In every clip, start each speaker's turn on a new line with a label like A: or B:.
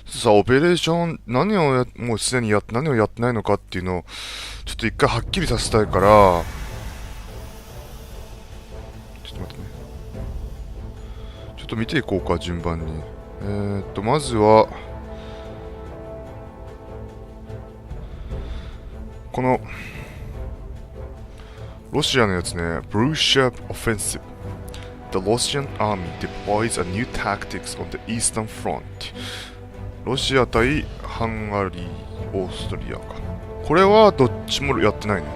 A: さ、オペレーション、もうすでに何をやってないのかっていうのを、ちょっと一回はっきりさせたいから、ちょっと待ってね。ちょっと見ていこうか、順番に。まずは、この、ロシアのやつね、Brushev Offensive. The Russian army deploys a new tactics on the Eastern Front. ロシア対ハンガリー、オーストリアか。これはどっちもやってないね。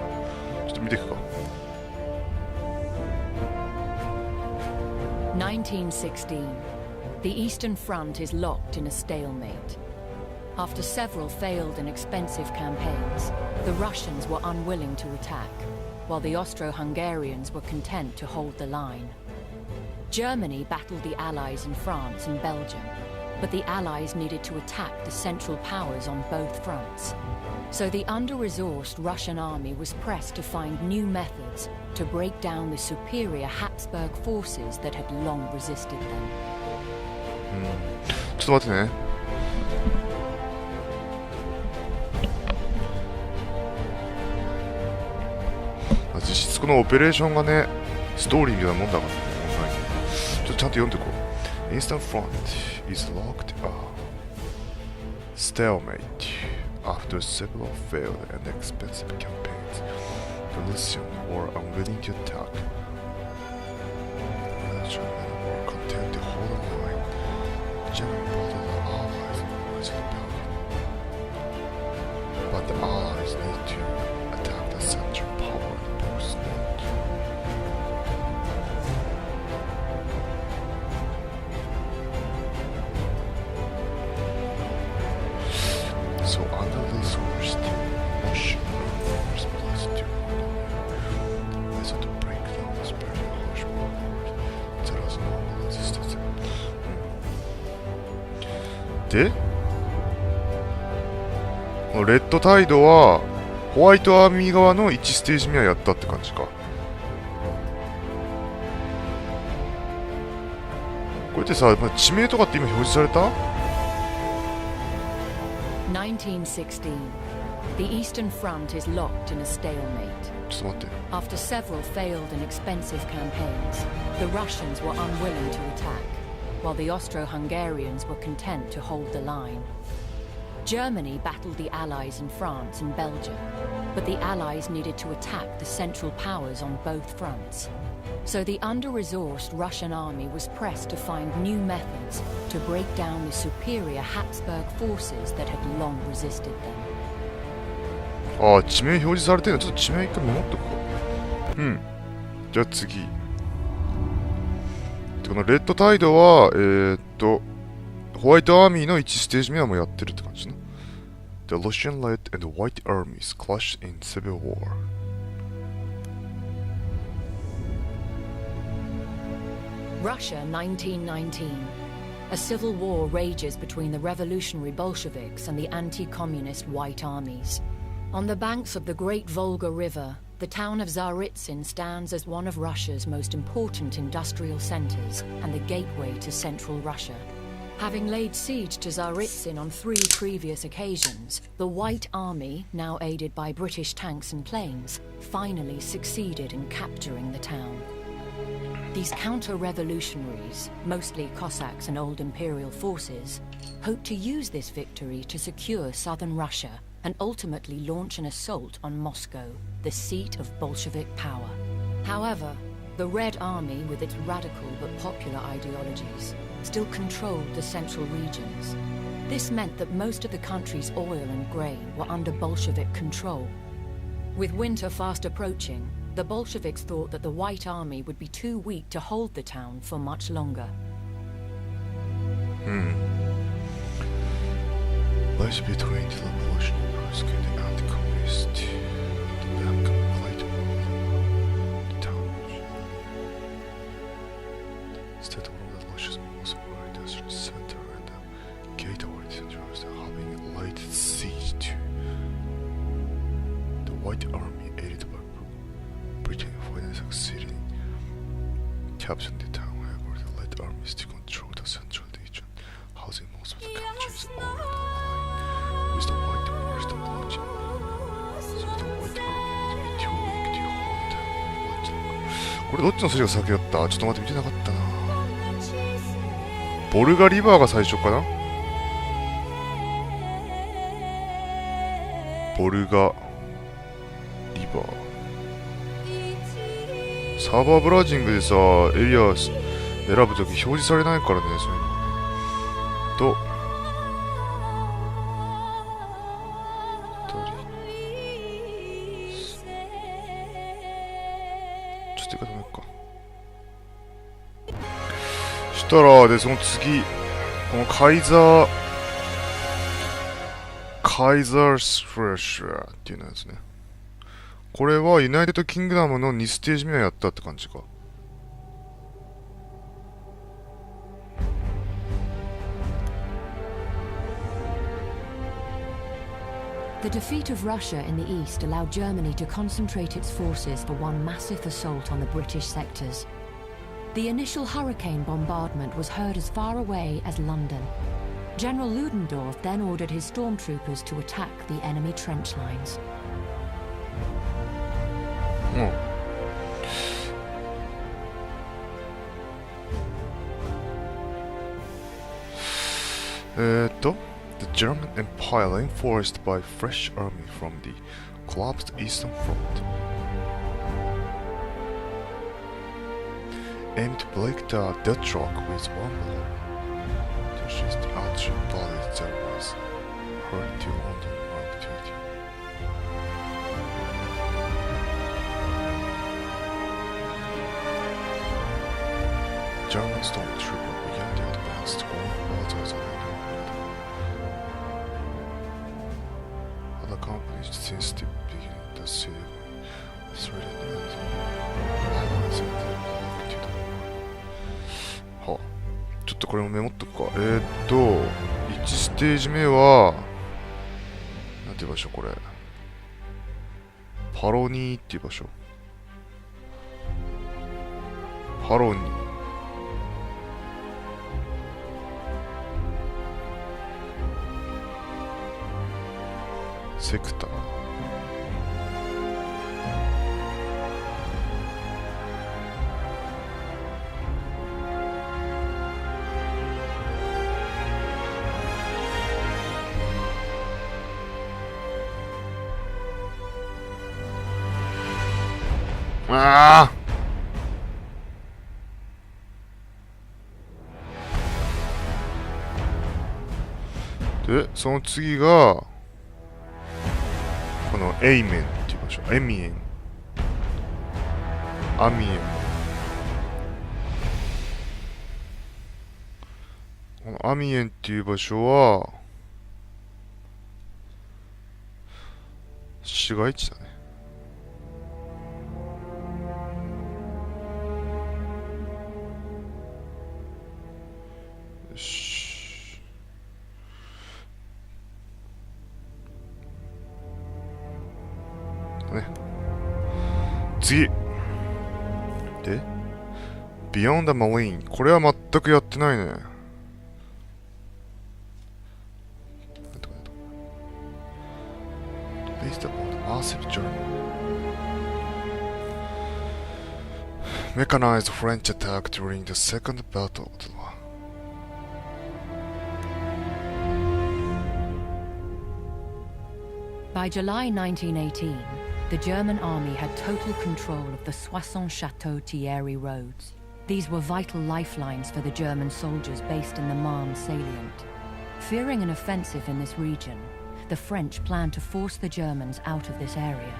A: ちょっと見ていくか。
B: 1916. The Eastern Front is locked in a stalemate. After several failed and expensive campaigns, the Russians were unwilling to attack, while the Austro-Hungarians were content to hold the line. Germany battled the Allies in France and Belgium, but the Allies needed to attack the Central Powers on both fronts. So the under-resourced Russian army was pressed to find new methods to break down the superior Habsburg forces that had long resisted them.
A: ちょっと待ってね。実質このオペレーションがね、ストーリーみたいなもんだからね、オンライン。ちょっとちゃんと読んでいこう。Eastern Front is locked stalemate after several failed and expensive campaigns. The Russians were unwilling to attack. The Germans were content to hold the line. Germany battled the Allies in West Belgium, but the Allies needed to attack the Central Power in both fronts. So under-resourced Russian army was placed to method to break down this very harsh warfare. There was no resistance. で、このレッドタイドはホワイトアーミー側の1ステージ目はやったって感じか。これってさ、地名とかって今表示された
B: 1916. The Eastern Front is locked in a stalemate.
A: ちょっと待って。
B: After several failed and expensive campaigns, the Russians were unwilling to attack, while the Austro-Hungarians were content to hold the line. Germany battled the Allies in France and Belgium, but the Allies needed to attack the Central Powers on both fronts. So the under-resourced Russian army was pressed to find new methods to break down the superior Habsburg forces that had long resisted them.
A: ああ、地名表示されてるの。ちょっと地名一回メモっとこう。うん。じゃあ次。このレッドタイドは、ホワイトアーミーの1ステージ目はもうやってるって感じな。The Russian Red and White armies clashed in civil war.
B: Russia 1919. A civil war rages between the revolutionary Bolsheviks and the anti-communist White armies. On the banks of the great Volga River, the town of Tsaritsyn stands as one of Russia's most important industrial centers and the gateway to central Russia. Having laid siege to Tsaritsyn on 3 previous occasions, the White Army, now aided by British tanks and planes, finally succeeded in capturing the town. These counter-revolutionaries, mostly Cossacks and old imperial forces, hoped to use this victory to secure southern Russia and ultimately launch an assault on Moscow, the seat of Bolshevik power. However, the Red Army, with its radical but popular ideologies, still controlled the central regions. This meant that most of the country's oil and grain were under Bolshevik control. With winter fast approaching, the Bolsheviks thought that the White Army would be too weak to hold the town for much longer.
A: Lies between the revolutionary Rusk and the anti-communist. The bank played the town. Instead of one of the Russia's most important industrial center and the gateway to Central having laid siege to the White Army, aided by Britain, finally succeeded in capturing the town. However, the Red Army still controlled the central region, housing most of the country's on the line with the white forest approaching. So the white army will be too weak to hold them much longer. これどっちの筋が先だった？ちょっと待って、見てなかったな。ボルガリバーが最初かな？ボルガリバー。サーバーブラウジングでさ、エリア選ぶとき表示されないからね、そういうの。と、ちょっと言い方もいいか。したら、で、その次、このカイザースフレッシュっていうのやつね。これはユナイテッドキングダムの2ステージ目をやったって感じか。
B: The defeat of Russia in the east allowed Germany to concentrate its forces for one massive assault on the British sectors. The initial hurricane bombardment was heard as far away as London. General Ludendorff then ordered his stormtroopers to attack the enemy trench lines.
A: The German Empire reinforced by fresh army from the collapsed Eastern Front aimed to break the deadlock with one blow. The just archer volley that was heard to London activity. German stormtrooper began to advance toward waters of the companies since the beginning the city was really not allies and belonged to the war. はあ、ちょっとこれもメモっとくか。1ステージ目はなんていう場所これ。パロニーっていう場所。パロニー。セクター。ああ。で、その次がこのエイメンっていう場所、エミエン、アミエン。このアミエンっていう場所は市街地だね。よし。ね、次で Beyond the Marine、 これは全くやってないね。Based upon the massive journey mechanized French attack during the second battle.
B: By July 1918, the German army had total control of the Soissons-Château-Thierry roads. These were vital lifelines for the German soldiers based in the Marne salient. Fearing an offensive in this region, the French planned to force the Germans out of this area.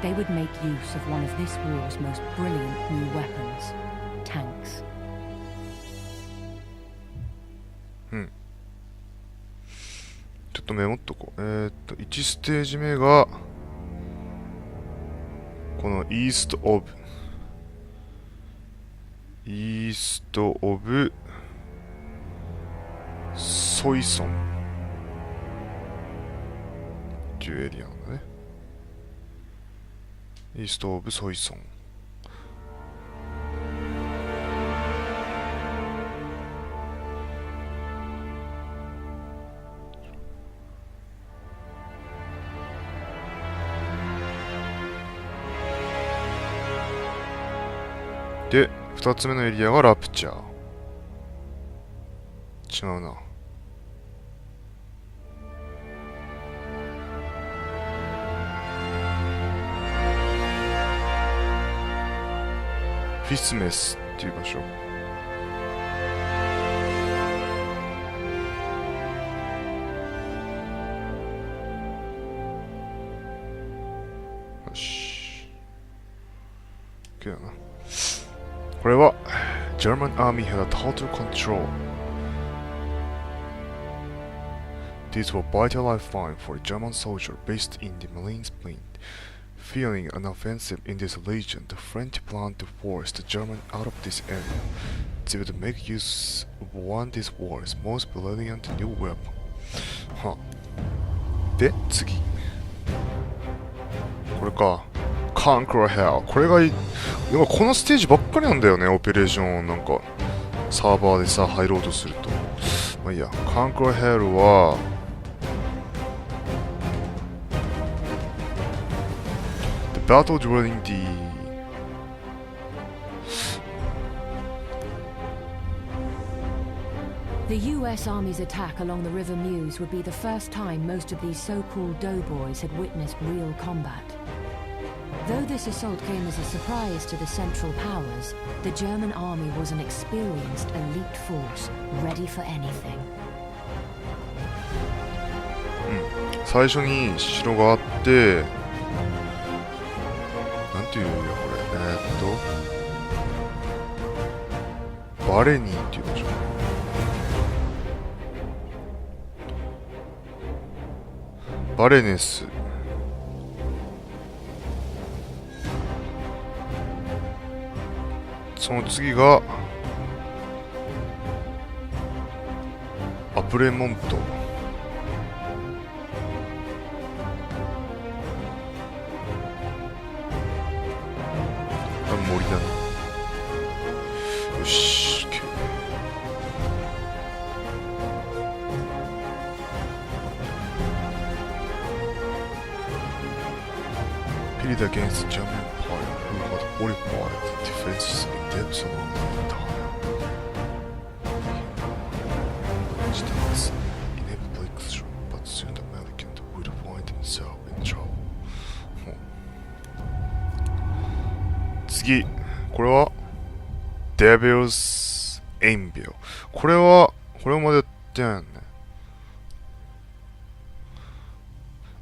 B: They would make use of one of this war's most brilliant new weapons, tanks.
A: ちょっとメモっとこう。1ステージ目がこのイーストオブソイソンっていうエリアなんだね。イーストオブソイソン。で、2つ目のエリアがラプチャー。違うな。フィスメスっていう場所。よし。OK だな。これは German army had a total control. These were vital lifeline for a German soldier based in the Malines Plain. Fearing an offensive in this region, the French planned to force the Germans out of this area. They would make use of one of this war's most brilliant new weapon. はで、次。これか。Conquer Hell。これがいい。でもこのステージばっかりなんだよね、オペレーション。なんか、サーバーでさ、入ろうとすると。まあいいや。Conquer Hell は、battle during
B: The US Army's attack along the River Meuse would be the first time most of these so-called doughboys had witnessed real combat. Though this assault came as a surprise to the Central Powers, the German army was an experienced elite force, ready for anything.
A: 最初に城があって、なんていうよこれ。バレニーっていう場所。バレネス。その次がアプレモント。森だね。よし、OK。Pitted against the German Empire, who had fortified the defenses in depths along the entire distance, inevitably extreme, but soon the American would find himself in trouble. 次、これは Devil's Anvil。これはまでやってないよね。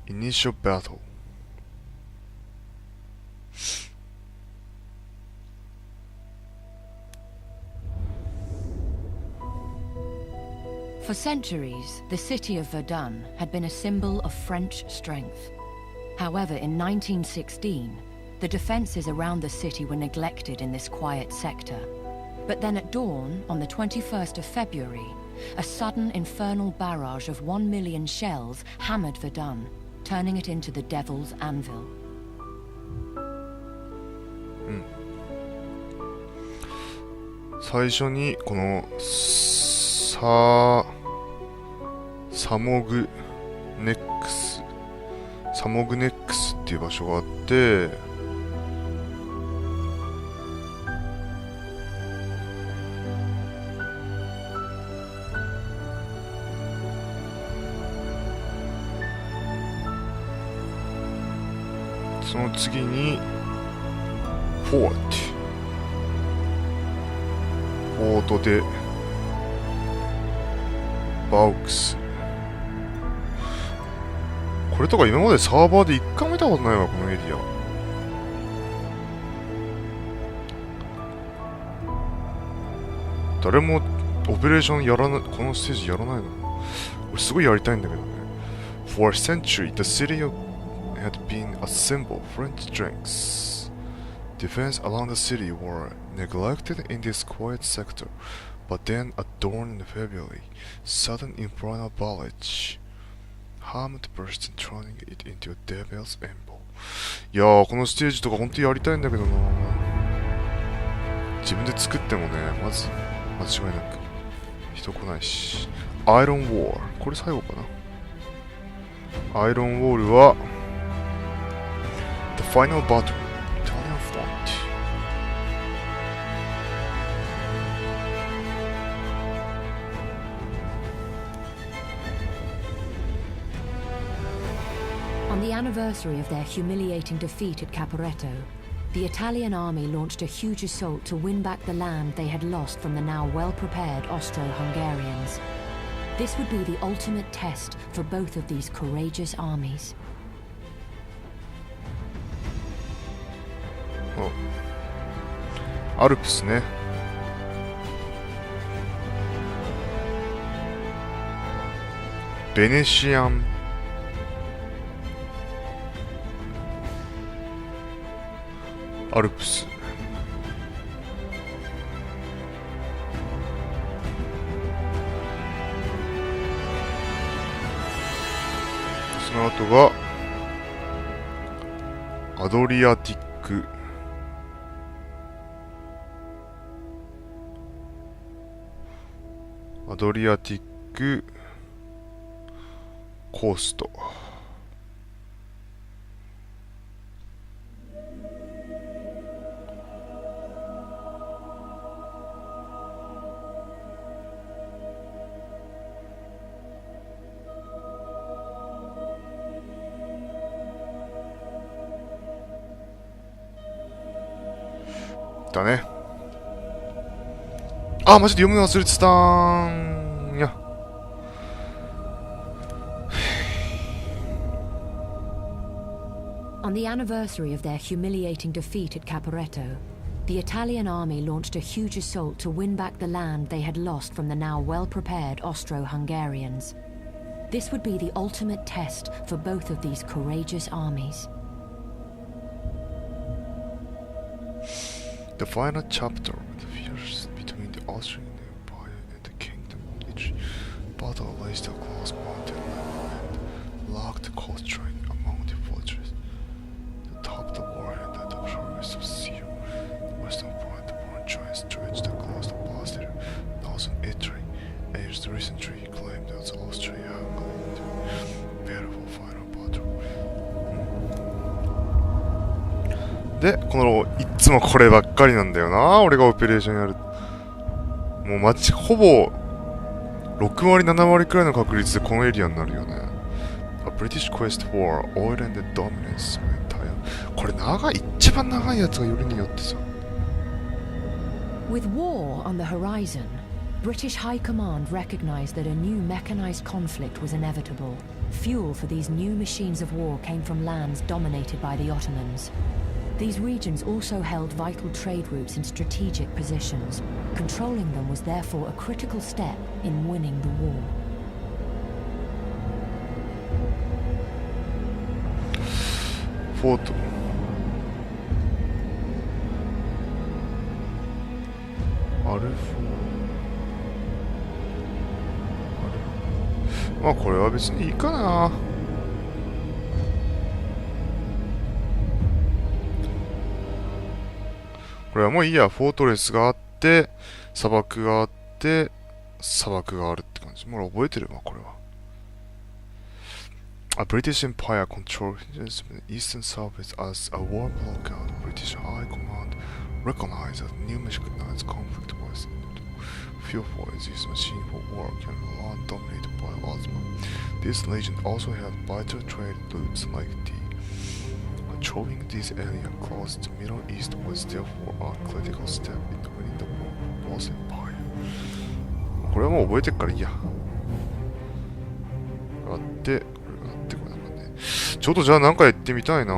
A: Initial Battle。For
B: centuries, the city of Verdun had been a symbol of French strength. However, in 1916, the defenses around the city were neglected in this quiet sector. But then at dawn, on the 21st of February, a sudden infernal barrage of 1 million shells hammered Verdun, turning it into the Devil's Anvil.
A: 最初にこのサモグネックスっていう場所があって、その次にフォートでバウクス。これとか今までサーバーで一回も見たことないわ、このエリア。誰もオペレーションやらない、このステージやらないの。俺すごいやりたいんだけどね。For a century, the city had been a symbol of French strength. Defense along the city were neglected in this quiet sector, but then at dawn in February, sudden infernal barrage harmed burst, turning it into a devil's anvil. いやー、このステージとか本当にやりたいんだけどな。自分で作ってもね、まず間違いなく人来ないし。アイロンウォール、これ最後かな。アイロンウォールは The Final Battle, Italian Front。
B: On the anniversary of their humiliating defeat at Caporetto, the Italian army launched a huge assault to win back the land they had lost from the now well-prepared Austro-Hungarians. This would be the ultimate test for both of these courageous armies.
A: アルプスね。ベネシアンアルプス。その後がアドリアティックコースト。だね。あ、マジで読むの忘れてたーん。いや。
B: On the anniversary of their humiliating defeat at Caporetto, the Italian army launched a huge assault to win back the land they had lost from the now well-prepared Austro-Hungarians. This would be the ultimate test for both of these courageous armies.
A: The final chapter of the fierce between the Austrian Empire and the Kingdom which battle raged across mountain and locked coastline among the fortresses. The top of the war and the shores of sea. The western front of the French stretched across the Bastille, northern Italy, and recently claimed as Austria-Hungary to prepare for final battle. で、このいつもこればっかりなんだよな、俺がオペレーションやる。もうほぼ6割7割くらいの確率でこのエリアになるよね。A British quest for oil and dominance of entire。これ一番長いやつがよりによってさ。
B: With war on the horizon, British High Command recognized that a new mechanized conflict was inevitable. Fuel for these new machines of war came from lands dominated by the Ottomans. These regions also held vital trade routes in strategic positions. Controlling them was therefore a critical step in winning the war.
A: フォート。アルフォー。まあこれは別にいいかな。これはもういいや。フォートレスがあって、砂漠があって、砂漠があるって感じ。もう覚えてるわ、これは。A British Empire controlled the eastern surface as a war blockout. British High Command recognized that new mechanized conflict was fuel for this machine for war can be land dominated by Ottoman. This region also had vital trade routes like the Controlling this area across the Middle East was therefore a critical step in winning the war for both empire. これはもう覚えてっからいいや。あって、これがあって、これなんかね。ちょっとじゃあなんかやってみたいな。